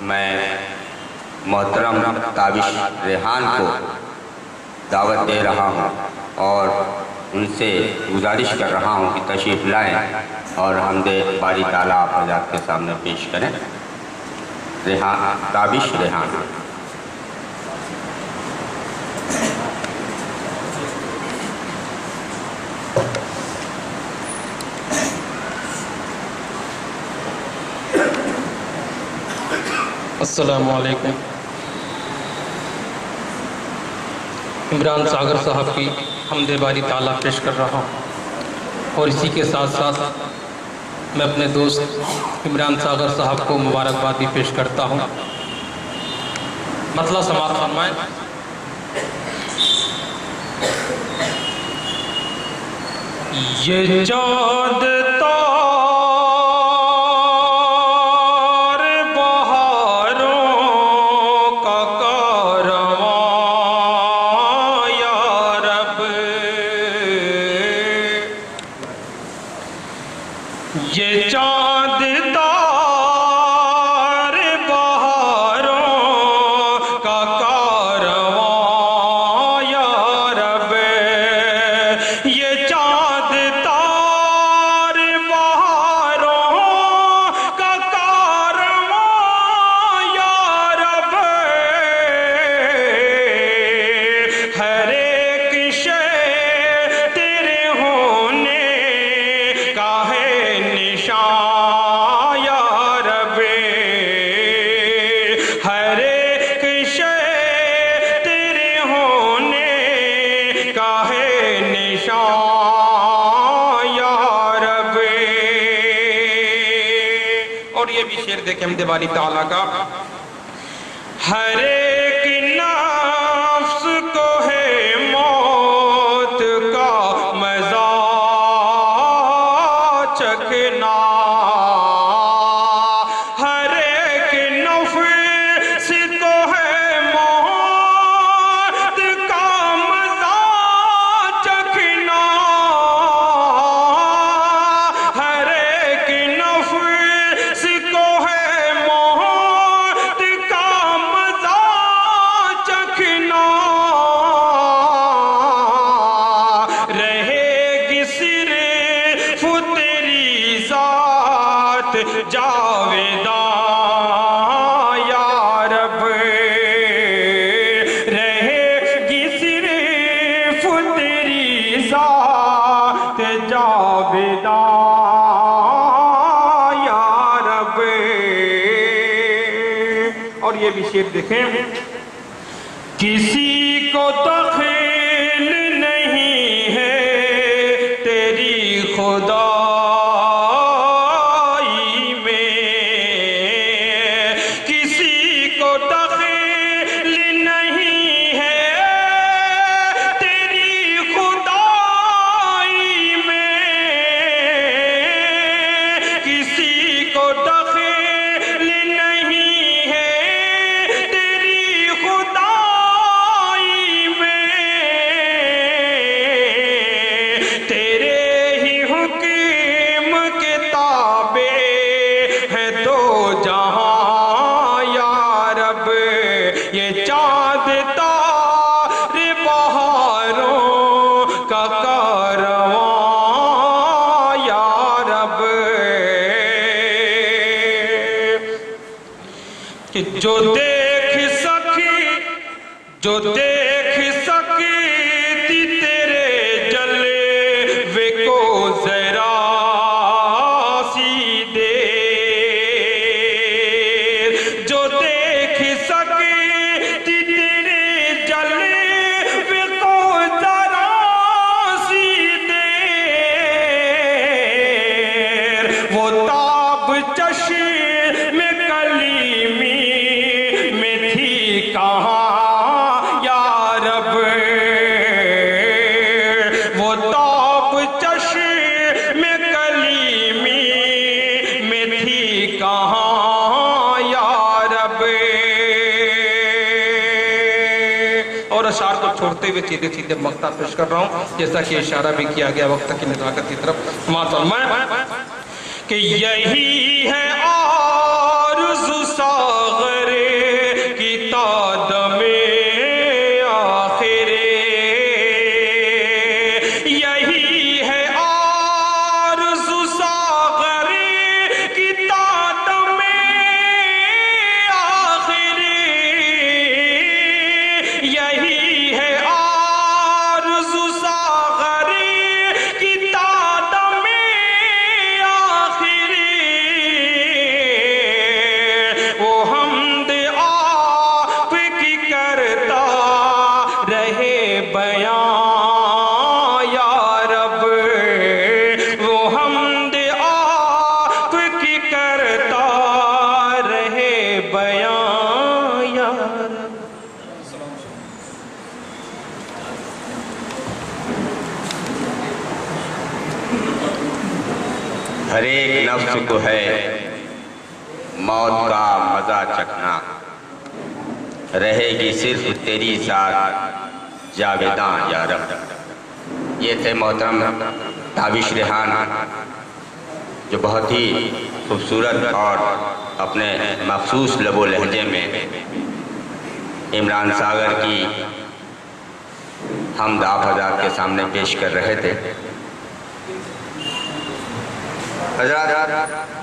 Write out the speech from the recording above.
میں محترم تابش ریحان کو دعوت دے رہا ہوں اور ان سے گزارش کر رہا ہوں کہ تشریف لائیں اور حمد باری تعالیٰ آپ حضرات کے سامنے پیش کریں۔ تابش ریحان۔ السلام علیکم۔ عمران ساگر صاحب کی حمد باری تعالیٰ پیش کر رہا ہوں اور اسی کے ساتھ ساتھ میں اپنے دوست عمران ساگر صاحب کو مبارکباد بھی پیش کرتا ہوں۔ مطلع سماعت فرمائیں۔ یہ چاند یہ چاند تار بہاروں کا کارواں یا رب، یہ چاند تار بہاروں کا کارواں یا رب، ہر ایک شے تیرے ہونے کا ہے نشان یا رب، ہر ایک شے تیرے ہونے کا ہے نشان یا رب۔ اور یہ بھی شعر دیکھیں حمد باری تعالیٰ کا۔ ہر ایک نفس کو ہے موت کا مزہ چکھنا، ہر ایک نفس کو ہے موت کا مزہ چکھنا، ہر ایک نفس کو ہے موت کا مزہ چکھنا، رہے گی صرف تیری ذات جاویداں یا رب، رہے گی صرف تیری ذات جاویداں یا رب۔ اور یہ بھی شعر دیکھیں۔ کسی کو دخل نہیں ہے تیری خدائی میں، کسی کو دخل نہیں ہے تیری خدائی میں، کسی کو دخل نہیں ہے تیری خدائی میں، تیرے ہی حکم کے تابع ہے دو جہاں یا رب، یہ چاند تار بہاروں کا کارواں یا رب، کہ جو دیکھ سکتی تیرے جلوے کو ذرا سی دیر، جو دیکھ سکتی تیرے جلوے کو ذرا سی دیر، وہ تاب چشم کلیمی میں تھی کہاں یا رب، وہ تاب چشم کلیمی میں تھی کہاں یا رب۔ اور اشعار کو چھوڑتے ہوئے سیدھے سیدھے مقطع پیش کر رہا ہوں، جیسا کہ اشارہ بھی کیا گیا وقت کی نزاکت کی طرف۔ سماعت فرمائیں کہ یہی ہے آرزو ساغر ہر ایک نفس کو ہے موت کا مزہ چکھنا، رہے گی صرف تیری ذات جاویداں یا رب۔ یہ تھے محترم تابش ریحان، جو بہت ہی خوبصورت اور اپنے مخصوص لب و لہجے میں عمران ساگر کی حمد آپ حضرات کے سامنے پیش کر رہے تھے۔ حضرات